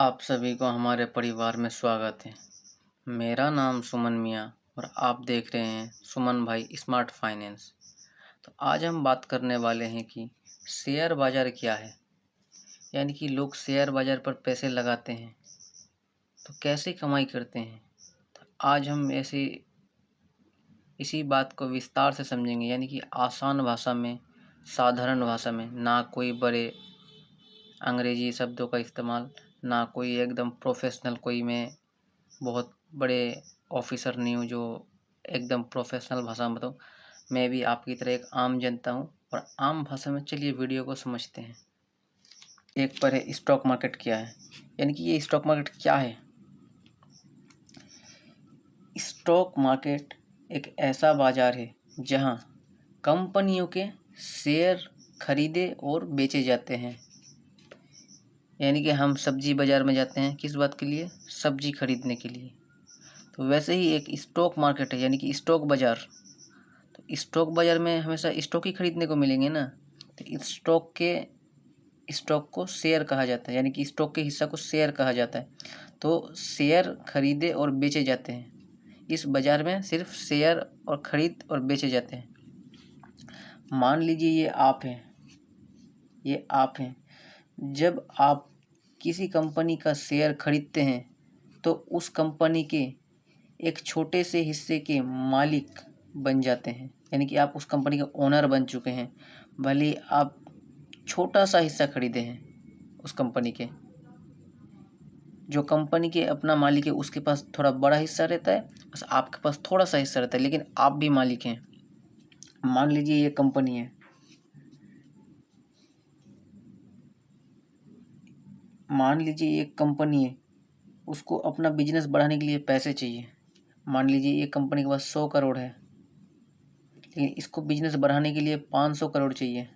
आप सभी को हमारे परिवार में स्वागत है। मेरा नाम सुमन मियाँ और आप देख रहे हैं सुमन भाई स्मार्ट फाइनेंस। तो आज हम बात करने वाले हैं कि शेयर बाज़ार क्या है, यानी कि लोग शेयर बाज़ार पर पैसे लगाते हैं तो कैसे कमाई करते हैं। तो आज हम इसी बात को विस्तार से समझेंगे, यानी कि आसान भाषा में, साधारण भाषा में, ना कोई बड़े अंग्रेजी शब्दों का इस्तेमाल, ना कोई एकदम प्रोफेशनल, कोई मैं बहुत बड़े ऑफिसर नहीं हूँ जो एकदम प्रोफेशनल भाषा में बताऊँ। मैं भी आपकी तरह एक आम जनता हूँ और आम भाषा में चलिए वीडियो को समझते हैं। एक पर है स्टॉक मार्केट क्या है, यानी कि ये स्टॉक मार्केट क्या है। स्टॉक मार्केट एक ऐसा बाजार है जहाँ कंपनियों के शेयर खरीदे और बेचे जाते हैं। यानी कि हम सब्जी बाज़ार में जाते हैं किस बात के लिए? सब्जी खरीदने के लिए। तो वैसे ही एक स्टॉक मार्केट है, यानी कि स्टॉक बाज़ार। तो स्टॉक बाज़ार में हमेशा स्टॉक ही खरीदने को मिलेंगे ना। तो इस स्टॉक को शेयर कहा जाता है, यानी कि स्टॉक के हिस्सा को शेयर कहा जाता है। तो शेयर खरीदे और बेचे जाते हैं। इस बाज़ार में सिर्फ शेयर और खरीद और बेचे जाते हैं। मान लीजिए ये आप हैं। जब आप किसी कंपनी का शेयर खरीदते हैं तो उस कंपनी के एक छोटे से हिस्से के मालिक बन जाते हैं, यानी कि आप उस कंपनी के ओनर बन चुके हैं। भले ही आप छोटा सा हिस्सा खरीदे हैं उस कंपनी के, जो कंपनी के अपना मालिक है उसके पास थोड़ा बड़ा हिस्सा रहता है, बस आपके पास थोड़ा सा हिस्सा रहता है, लेकिन आप भी मालिक हैं। मान लीजिए ये कंपनी है, उसको अपना बिजनेस बढ़ाने के लिए पैसे चाहिए। मान लीजिए ये कंपनी के पास 100 करोड़ है, लेकिन इसको बिजनेस बढ़ाने के लिए 500 करोड़ चाहिए।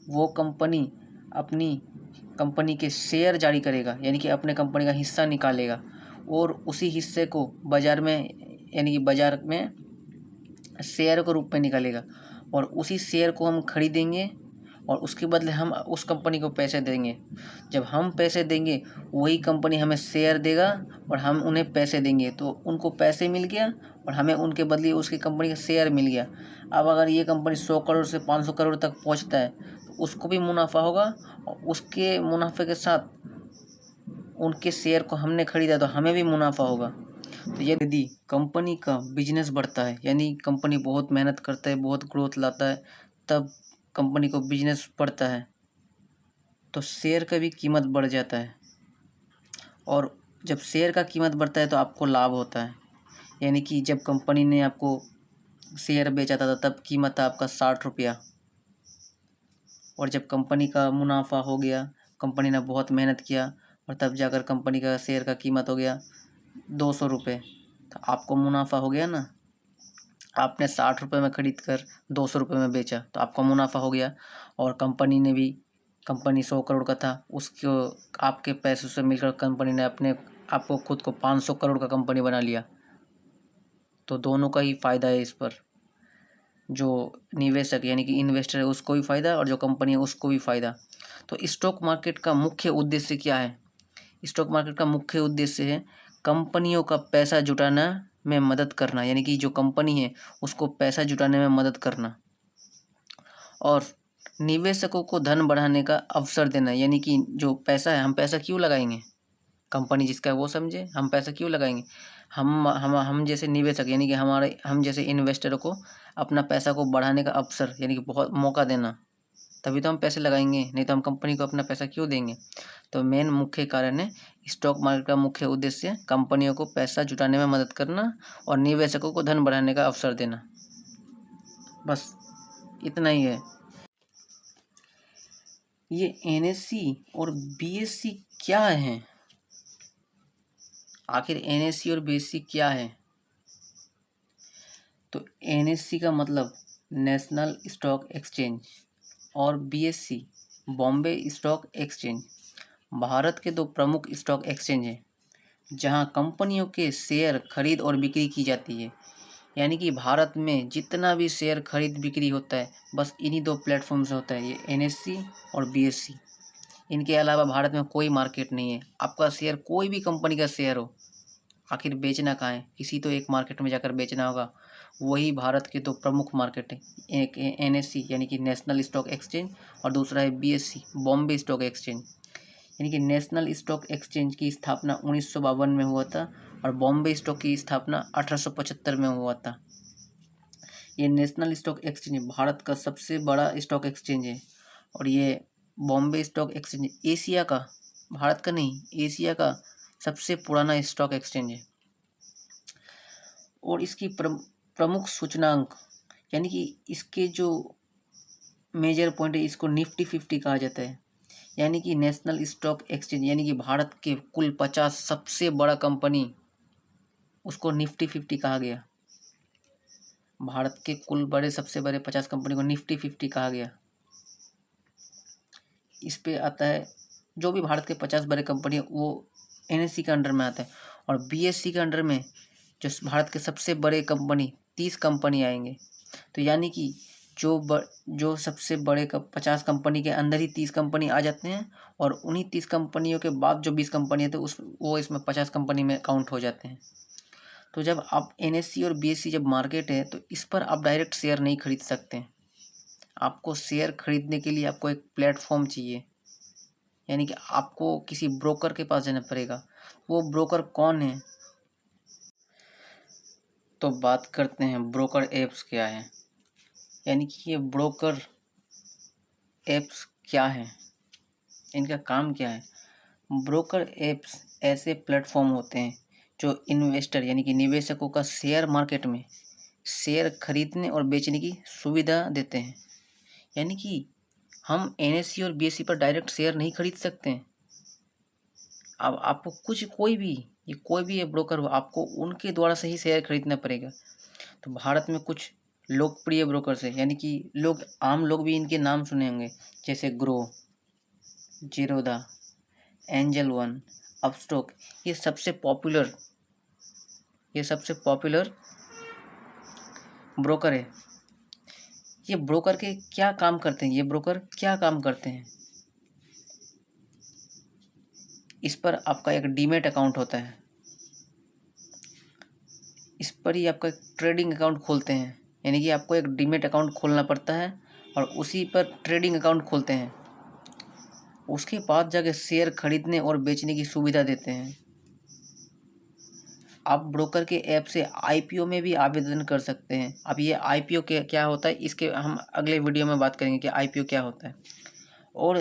वो कंपनी अपनी कंपनी के शेयर जारी करेगा, यानी कि अपने कंपनी का हिस्सा निकालेगा और उसी हिस्से को बाज़ार में, यानी कि बाज़ार में शेयर के रूप में निकालेगा और उसी शेयर को हम खरीदेंगे और उसके बदले हम उस कंपनी को पैसे देंगे। जब हम पैसे देंगे वही कंपनी हमें शेयर देगा और हम उन्हें पैसे देंगे, तो उनको पैसे मिल गया और हमें उनके बदले उसकी कंपनी का शेयर मिल गया। अब अगर ये कंपनी 100 करोड़ से 500 करोड़ तक पहुंचता है तो उसको भी मुनाफा होगा और उसके मुनाफे के साथ उनके शेयर को हमने खरीदा तो हमें भी मुनाफा होगा। तो यदि कंपनी का बिजनेस बढ़ता है, यानी कंपनी बहुत मेहनत करता है, बहुत ग्रोथ लाता है, तब कंपनी को बिजनेस बढ़ता है तो शेयर का भी कीमत बढ़ जाता है। और जब शेयर का कीमत बढ़ता है तो आपको लाभ होता है। यानी कि जब कंपनी ने आपको शेयर बेचा था तब कीमत था आपका 60 रुपया, और जब कंपनी का मुनाफा हो गया, कंपनी ने बहुत मेहनत किया और तब जाकर कंपनी का शेयर का कीमत हो गया 200 रुपये, तो आपको मुनाफा हो गया ना। आपने 60 रुपये में खरीद कर 200 रुपये में बेचा तो आपका मुनाफा हो गया। और कंपनी ने भी, कंपनी 100 करोड़ का था, उसको आपके पैसों से मिलकर कंपनी ने आपको खुद को 500 करोड़ का कंपनी बना लिया। तो दोनों का ही फ़ायदा है इस पर। जो निवेशक यानी कि इन्वेस्टर है उसको भी फ़ायदा और जो कंपनी है उसको भी फ़ायदा। तो स्टॉक मार्केट का मुख्य उद्देश्य क्या है? स्टॉक मार्केट का मुख्य उद्देश्य है कंपनियों का पैसा जुटाना में मदद करना, यानी कि जो कंपनी है उसको पैसा जुटाने में मदद करना और निवेशकों को धन बढ़ाने का अवसर देना। यानी कि जो पैसा है, हम पैसा क्यों लगाएंगे? कंपनी जिसका है वो समझे, हम पैसा क्यों लगाएंगे? हम जैसे निवेशक, यानी कि हम जैसे इन्वेस्टरों को अपना पैसा को बढ़ाने का अवसर, यानी कि बहुत मौका देना, तभी तो हम पैसे लगाएंगे, नहीं तो हम कंपनी को अपना पैसा क्यों देंगे। तो मेन मुख्य कारण है, स्टॉक मार्केट का मुख्य उद्देश्य कंपनियों को पैसा जुटाने में मदद करना और निवेशकों को धन बढ़ाने का अवसर देना। बस इतना ही है। ये एनएससी और बीएससी क्या है? आखिर एनएससी और बीएससी क्या है? तो एनएससी का मतलब नेशनल स्टॉक एक्सचेंज और BSc Bombay stock exchange Bharat के दो प्रमुख स्टॉक एक्सचेंज हैं जहां कंपनियों के शेयर खरीद और बिक्री की जाती है। यानी कि भारत में जितना भी शेयर खरीद बिक्री होता है बस इन्हीं दो प्लेटफॉर्म से होता है, ये NSE और BSE। इनके अलावा भारत में कोई मार्केट नहीं है। आपका शेयर कोई भी कंपनी का शेयर हो, आखिर बेचना कहाँ है, किसी तो एक मार्केट में जाकर बेचना होगा। वही भारत के दो प्रमुख मार्केट है, एक NSE यानी कि नेशनल स्टॉक एक्सचेंज और दूसरा है BSE बॉम्बे स्टॉक एक्सचेंज। यानी कि नेशनल स्टॉक एक्सचेंज की स्थापना 1952 में हुआ था और बॉम्बे स्टॉक की स्थापना 1875 में हुआ था। ये नेशनल स्टॉक एक्सचेंज भारत का सबसे बड़ा स्टॉक एक्सचेंज है और ये बॉम्बे स्टॉक एक्सचेंज एशिया का, भारत का नहीं, एशिया का सबसे पुराना स्टॉक एक्सचेंज है। और इसकी प्रमुख सूचकांक यानी कि इसके जो मेजर पॉइंट है, इसको निफ्टी 50 कहा जाता है। यानी कि नेशनल स्टॉक एक्सचेंज यानी कि भारत के कुल 50 सबसे बड़ा कंपनी, उसको निफ्टी 50 कहा गया। भारत के कुल सबसे बड़े 50 कंपनी को निफ्टी 50 कहा गया। इस पे आता है जो भी भारत के 50 बड़े कंपनी है वो NSE के अंडर में आता है। और BSE के अंडर में जो भारत के सबसे बड़े कंपनी 30 कंपनी आएंगे। तो यानी कि जो सबसे बड़े 50 कंपनी के अंदर ही 30 कंपनी आ जाते हैं और उन्हीं 30 कंपनियों के बाद जो 20 कंपनी है तो वो इसमें 50 कंपनी में काउंट हो जाते हैं। तो जब आप NSE और BSE जब मार्केट है तो इस पर आप डायरेक्ट शेयर नहीं खरीद सकते। आपको शेयर खरीदने के लिए आपको एक प्लेटफॉर्म चाहिए, यानी कि आपको किसी ब्रोकर के पास जाना पड़ेगा। वो ब्रोकर कौन है? तो बात करते हैं ब्रोकर एप्स क्या है। यानी कि ये ब्रोकर एप्स क्या है, इनका काम क्या है। ब्रोकर एप्स ऐसे प्लेटफॉर्म होते हैं जो इन्वेस्टर यानी कि निवेशकों का शेयर मार्केट में शेयर खरीदने और बेचने की सुविधा देते हैं। यानी कि हम NSE और BSE पर डायरेक्ट शेयर नहीं खरीद सकते हैं। अब आपको कोई भी ये ब्रोकर हो, आपको उनके द्वारा से ही शेयर खरीदना पड़ेगा। तो भारत में कुछ लोकप्रिय ब्रोकर्स है, यानी कि आम लोग भी इनके नाम सुने होंगे, जैसे grow, Zerodha, angel one, Upstox. ये सबसे पॉपुलर ब्रोकर है। ये ब्रोकर के क्या काम करते हैं, इस पर आपका एक डीमेट अकाउंट होता है, इस पर ही आपका एक ट्रेडिंग अकाउंट खोलते हैं। यानी कि आपको एक डीमेट अकाउंट खोलना पड़ता है और उसी पर ट्रेडिंग अकाउंट खोलते हैं। उसके बाद जाके शेयर खरीदने और बेचने की सुविधा देते हैं। आप ब्रोकर के ऐप से IPO में भी आवेदन कर सकते हैं। अब ये IPO क्या होता है, इसके हम अगले वीडियो में बात करेंगे कि IPO क्या होता है। और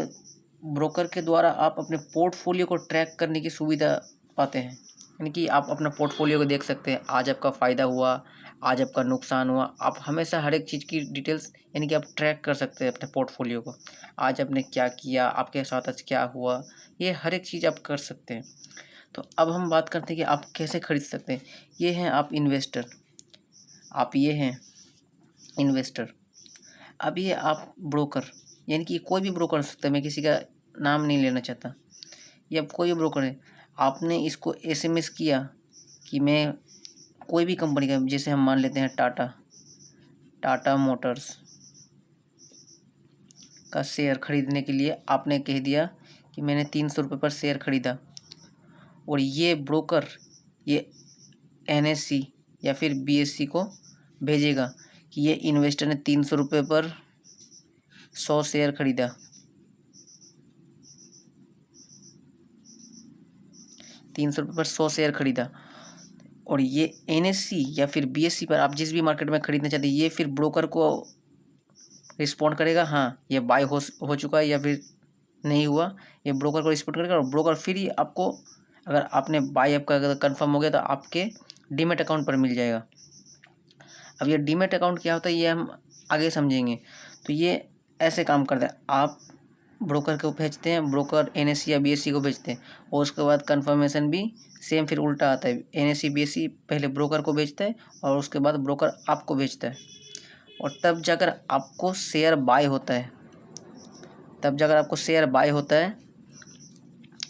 ब्रोकर के द्वारा आप अपने पोर्टफोलियो को ट्रैक करने की सुविधा पाते हैं। यानी कि आप अपना पोर्टफोलियो को देख सकते हैं, आज आपका फ़ायदा हुआ, आज आपका नुकसान हुआ। आप हमेशा हर एक चीज़ की डिटेल्स यानी कि आप ट्रैक कर सकते हैं अपने पोर्टफोलियो को। आज आपने क्या किया, आपके साथ आज क्या हुआ, ये हर एक चीज़ आप कर सकते हैं। तो अब हम बात करते हैं कि आप कैसे खरीद सकते हैं। ये हैं आप इन्वेस्टर, ये हैं इन्वेस्टर। अब ये आप ब्रोकर, यानी कि कोई भी ब्रोकर हो सकता है, मैं किसी का नाम नहीं लेना चाहता। ये अब कोई भी ब्रोकर है, आपने इसको SMS किया कि मैं कोई भी कंपनी का, जैसे हम मान लेते हैं टाटा मोटर्स का शेयर खरीदने के लिए आपने कह दिया कि मैंने 300 रुपये पर शेयर खरीदा। और ये ब्रोकर ये NSE या फिर BSE को भेजेगा कि ये इन्वेस्टर ने 300 रुपये पर 100 शेयर खरीदा। 300 रुपये पर 100 शेयर खरीदा। और ये NSE या फिर BSE पर आप जिस भी मार्केट में खरीदना चाहते हैं, ये फिर ब्रोकर को रिस्पॉन्ड करेगा, हाँ ये बाय हो चुका है या फिर नहीं हुआ। ये ब्रोकर को रिस्पॉन्ड करेगा और ब्रोकर फिर ही आपको, अगर आपने बाय आपका अगर कन्फर्म हो गया तो आपके डीमेट अकाउंट पर मिल जाएगा। अब ये डीमेट अकाउंट क्या होता है ये हम आगे समझेंगे। तो ये ऐसे काम करता है, आप ब्रोकर को भेजते हैं, ब्रोकर NSE या BSE को भेजते हैं और उसके बाद कंफर्मेशन भी सेम फिर उल्टा आता है। NSE BSE पहले ब्रोकर को भेजता है और उसके बाद ब्रोकर आपको भेजता है और तब जाकर आपको शेयर बाय होता है।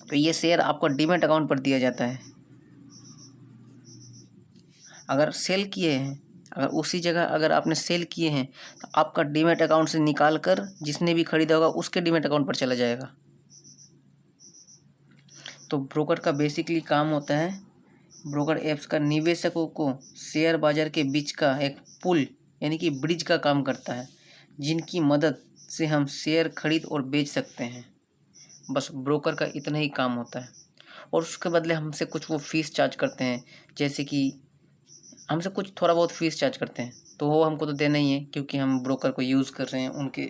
तो ये शेयर आपको डीमेट अकाउंट पर दिया जाता है। अगर सेल किए हैं अगर उसी जगह अगर आपने सेल किए हैं तो आपका डीमैट अकाउंट से निकाल कर जिसने भी खरीदा होगा उसके डीमैट अकाउंट पर चला जाएगा। तो ब्रोकर का बेसिकली काम होता है, ब्रोकर एप्स का निवेशकों को शेयर बाजार के बीच का एक पुल यानी कि ब्रिज का काम करता है, जिनकी मदद से हम शेयर खरीद और बेच सकते हैं। बस ब्रोकर का इतना ही काम होता है और उसके बदले हमसे कुछ वो फीस चार्ज करते हैं, जैसे कि हमसे कुछ थोड़ा बहुत फीस चार्ज करते हैं, तो वो हमको तो देना ही है क्योंकि हम ब्रोकर को यूज़ कर रहे हैं, उनके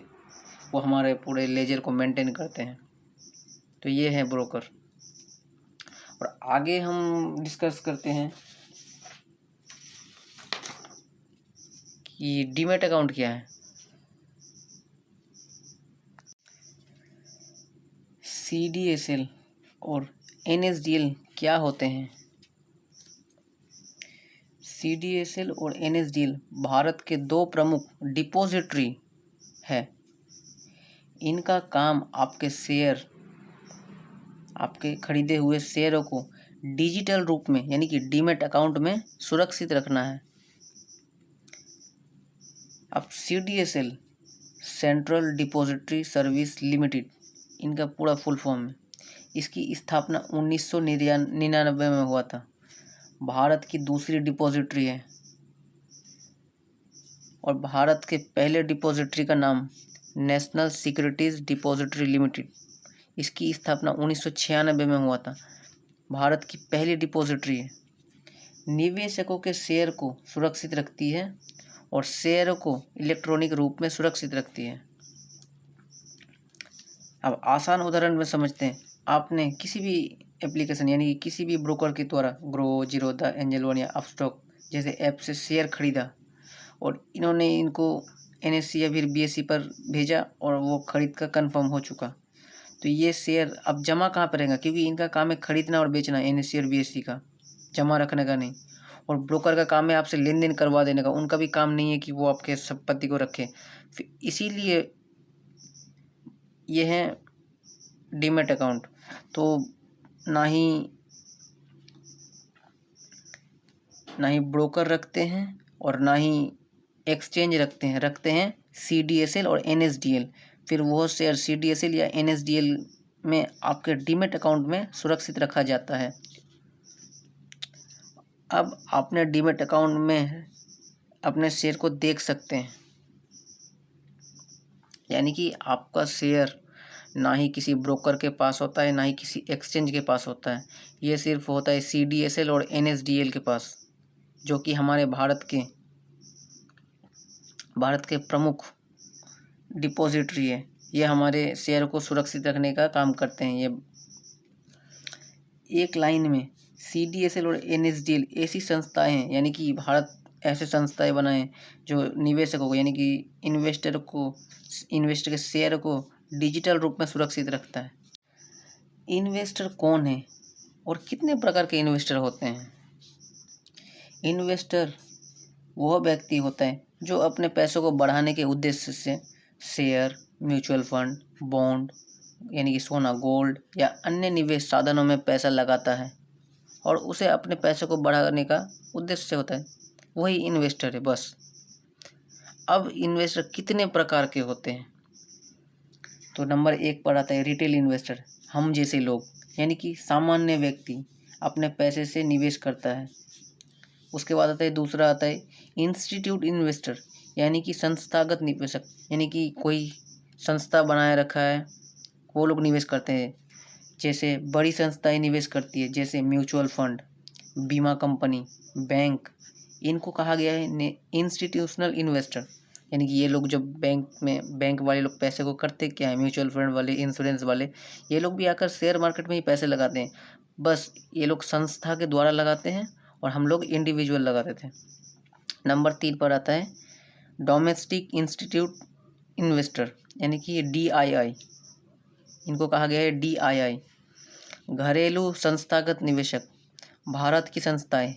वो हमारे पूरे लेजर को मेंटेन करते हैं। तो ये है ब्रोकर। और आगे हम डिस्कस करते हैं कि डीमैट अकाउंट क्या है। CDSL और NSDL क्या होते हैं? CDSL और NSDL भारत के दो प्रमुख डिपॉजिटरी है। इनका काम आपके खरीदे हुए शेयरों को डिजिटल रूप में यानी कि डीमैट अकाउंट में सुरक्षित रखना है। अब CDSL central depository service limited इनका पूरा फुल फॉर्म है। इसकी स्थापना 1999 में हुआ था। भारत की दूसरी डिपॉजिटरी है और भारत के पहले डिपॉजिटरी का नाम नेशनल सिक्योरिटीज डिपॉजिटरी लिमिटेड, इसकी स्थापना 1996 में हुआ था। भारत की पहली डिपॉजिटरी है। निवेशकों के शेयर को सुरक्षित रखती है और शेयरों को इलेक्ट्रॉनिक रूप में सुरक्षित रखती है। अब आसान उदाहरण में समझते हैं। आपने किसी भी एप्लीकेशन यानी कि किसी भी ब्रोकर के द्वारा ग्रो, जीरोधा, एंजल वन या अपस्टॉक जैसे ऐप से शेयर खरीदा और इन्होंने इनको NSE या फिर BSE पर भेजा और वो खरीद का कंफर्म हो चुका, तो ये शेयर अब जमा कहाँ पर रहेगा, क्योंकि इनका काम है खरीदना और बेचना, NSE और BSE का, जमा रखने का नहीं। और ब्रोकर का काम है आपसे लेन देन करवा देने का, उनका भी काम नहीं है कि वो आपके संपत्ति को रखे। इसीलिए ये है डीमैट अकाउंट। तो ना ही ब्रोकर रखते हैं और ना ही एक्सचेंज रखते हैं CDSL और NSDL। फिर वो शेयर CDSL या NSDL में आपके डीमैट अकाउंट में सुरक्षित रखा जाता है। अब आपने डीमैट अकाउंट में अपने शेयर को देख सकते हैं, यानी कि आपका शेयर ना ही किसी ब्रोकर के पास होता है ना ही किसी एक्सचेंज के पास होता है, ये सिर्फ होता है CDSL और NSDL के पास, जो कि हमारे भारत के प्रमुख डिपॉजिटरी है। ये हमारे शेयर को सुरक्षित रखने का काम करते हैं। ये एक लाइन में CDSL और NSDL ऐसी संस्थाएं हैं, यानी कि भारत ऐसे संस्थाएं बनाए जो निवेशकों को यानी कि इन्वेस्टर के शेयर को डिजिटल रूप में सुरक्षित रखता है। इन्वेस्टर कौन है और कितने प्रकार के इन्वेस्टर होते हैं? इन्वेस्टर वह व्यक्ति होता है जो अपने पैसों को बढ़ाने के उद्देश्य से शेयर, म्यूचुअल फंड, बॉन्ड यानी कि सोना, गोल्ड या अन्य निवेश साधनों में पैसा लगाता है और उसे अपने पैसों को बढ़ाने का उद्देश्य से होता है, वही इन्वेस्टर है बस। अब इन्वेस्टर कितने प्रकार के होते हैं? तो नंबर 1 पर आता है रिटेल इन्वेस्टर, हम जैसे लोग यानी कि सामान्य व्यक्ति अपने पैसे से निवेश करता है। उसके बाद दूसरा आता है इंस्टीट्यूट इन्वेस्टर, यानी कि संस्थागत निवेशक, यानी कि कोई संस्था बनाए रखा है वो लोग निवेश करते हैं। जैसे बड़ी संस्थाएं निवेश करती है, जैसे म्यूचुअल फंड, बीमा कंपनी, बैंक, इनको कहा गया है इंस्टीट्यूशनल इन्वेस्टर। यानी कि ये लोग जब बैंक वाले लोग पैसे को करते क्या है, म्यूचुअल फंड वाले, इंश्योरेंस वाले, ये लोग भी आकर शेयर मार्केट में ही पैसे लगाते हैं। बस ये लोग संस्था के द्वारा लगाते हैं और हम लोग इंडिविजुअल लगाते थे। नंबर 3 पर आता है डोमेस्टिक इंस्टीट्यूट इन्वेस्टर, यानी कि ये DII, इनको कहा गया है DII, घरेलू संस्थागत निवेशक। भारत की संस्थाएं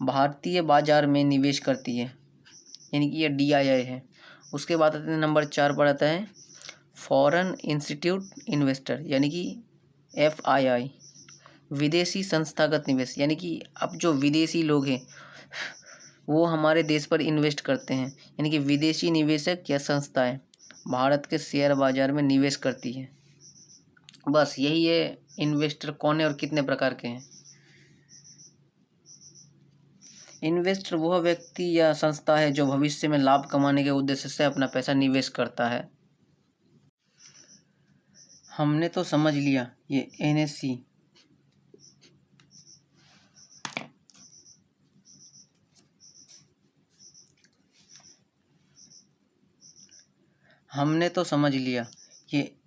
भारतीय बाजार में निवेश करती है, यानी कि ये DII है। उसके बाद आते हैं नंबर 4 पर आता है फॉरेन इंस्टीट्यूट इन्वेस्टर, यानी कि FII, विदेशी संस्थागत निवेश, यानी कि अब जो विदेशी लोग हैं वो हमारे देश पर इन्वेस्ट करते हैं, यानी कि विदेशी निवेशक या संस्थाएं भारत के शेयर बाजार में निवेश करती है। बस यही है इन्वेस्टर कौन है और कितने प्रकार के हैं। इन्वेस्टर वह व्यक्ति या संस्था है जो भविष्य में लाभ कमाने के उद्देश्य से अपना पैसा निवेश करता है। हमने तो समझ लिया ये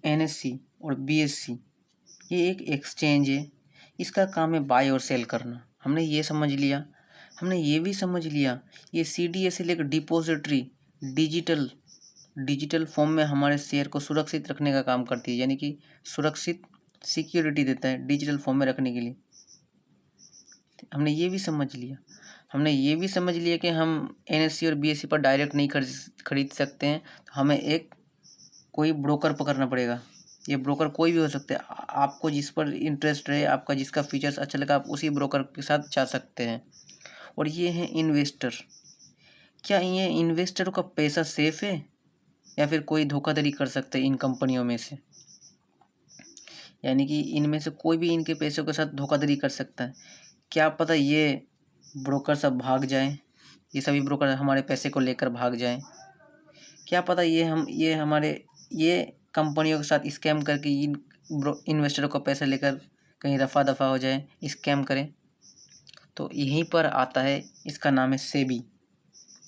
एनएससी और बीएससी ये एक एक्सचेंज है, इसका काम है बाय और सेल करना। हमने ये समझ लिया। हमने ये भी समझ लिया ये सीडीएसएल एक डिपॉजिटरी डिजिटल फॉर्म में हमारे शेयर को सुरक्षित रखने का काम करती है, यानी कि सुरक्षित सिक्योरिटी देता है डिजिटल फॉर्म में रखने के लिए। हमने ये भी समझ लिया कि हम एनएससी और बीएससी पर डायरेक्ट नहीं खरीद सकते हैं, तो हमें एक कोई ब्रोकर पकड़ना पड़ेगा। ये ब्रोकर कोई भी हो सकता है, आपको जिस पर इंटरेस्ट रहे, आपका जिसका फीचर्स अच्छा लगा, आप उसी ब्रोकर के साथ जा सकते हैं। और ये है इन्वेस्टर। क्या ये इन्वेस्टरों का पैसा सेफ है या फिर कोई धोखाधड़ी कर सकता है इन कंपनियों में से? यानी कि इनमें से कोई भी इनके पैसों के साथ धोखाधड़ी कर सकता है। क्या पता ये ब्रोकर सब भाग जाएं, ये सभी ब्रोकर हमारे पैसे को लेकर भाग जाएं। क्या पता ये कंपनियों के साथ स्कैम करके इन इन्वेस्टरों का पैसा लेकर कहीं रफा दफा हो जाए, स्कैम करें। तो यहीं पर आता है, इसका नाम है सेबी।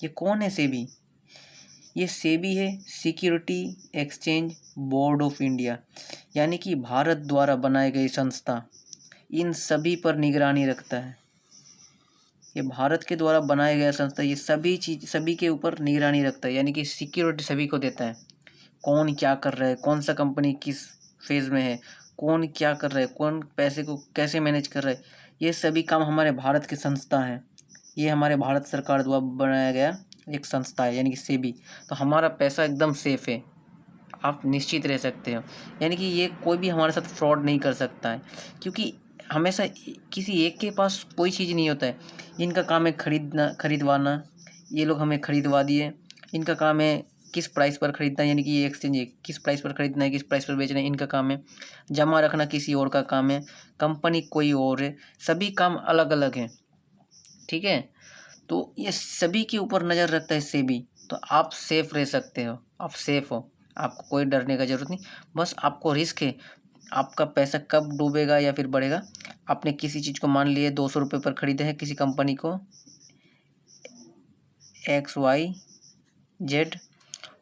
ये कौन है सेबी? ये सेबी है security exchange board of India, यानी कि भारत द्वारा बनाई गई संस्था इन सभी पर निगरानी रखता है। ये भारत के द्वारा बनाया गया संस्था ये सभी के ऊपर निगरानी रखता है, यानी कि सिक्योरिटी सभी को देता है। कौन क्या कर रहा है, कौन सा कंपनी किस फेज में है, कौन क्या कर रहा है, कौन पैसे को कैसे मैनेज कर रहा है, ये सभी काम हमारे भारत की संस्था है। ये हमारे भारत सरकार द्वारा बनाया गया एक संस्था है, यानी कि सेबी। तो हमारा पैसा एकदम सेफ है, आप निश्चित रह सकते हो। यानी कि ये कोई भी हमारे साथ फ्रॉड नहीं कर सकता है, क्योंकि हमेशा किसी एक के पास कोई चीज़ नहीं होता है। इनका काम है खरीदवाना। ये लोग हमें खरीदवा दिए। इनका काम है किस प्राइस पर खरीदना है, यानी कि ये एक्सचेंज है, किस प्राइस पर खरीदना है, किस प्राइस पर बेचना है, इनका काम है। जमा रखना किसी और का काम है, कंपनी कोई और है, सभी काम अलग अलग हैं। ठीक है, तो ये सभी के ऊपर नज़र रखता है सेबी। तो आप सेफ रह सकते हो, आप सेफ हो, आपको कोई डरने का ज़रूरत नहीं। बस आपको रिस्क है, आपका पैसा कब डूबेगा या फिर बढ़ेगा। आपने किसी चीज़ को मान लिए 200 रुपये पर ख़रीदे हैं, किसी कंपनी को XYZ,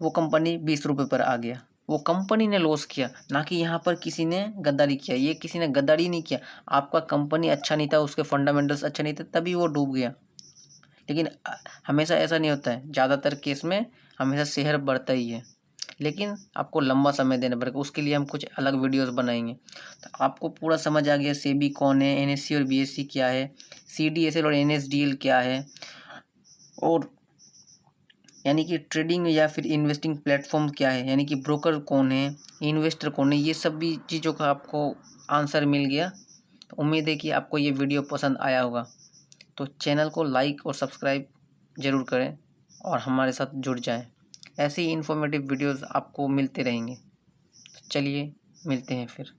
वो कंपनी 20 रुपये पर आ गया, वो कंपनी ने लॉस किया, ना कि यहाँ पर किसी ने गद्दारी किया। ये किसी ने गद्दारी नहीं किया, आपका कंपनी अच्छा नहीं था, उसके फंडामेंटल्स अच्छा नहीं थे, तभी वो डूब गया। लेकिन हमेशा ऐसा नहीं होता है, ज़्यादातर केस में हमेशा शेयर बढ़ता ही है, लेकिन आपको लंबा समय देना पड़ेगा। उसके लिए हम कुछ अलग वीडियोस बनाएंगे। तो आपको पूरा समझ आ गया सेबी कौन है, एनएससी और बीएससी क्या है, सीडीएसएल और एनएसडीएल क्या है, और यानी कि ट्रेडिंग या फिर इन्वेस्टिंग प्लेटफॉर्म क्या है, यानी कि ब्रोकर कौन है, इन्वेस्टर कौन है। ये सभी चीज़ों का आपको आंसर मिल गया। तो उम्मीद है कि आपको ये वीडियो पसंद आया होगा। तो चैनल को लाइक और सब्सक्राइब ज़रूर करें और हमारे साथ जुड़ जाएं। ऐसे ही इन्फॉर्मेटिव वीडियोस आपको मिलते रहेंगे। तो चलिए मिलते हैं फिर।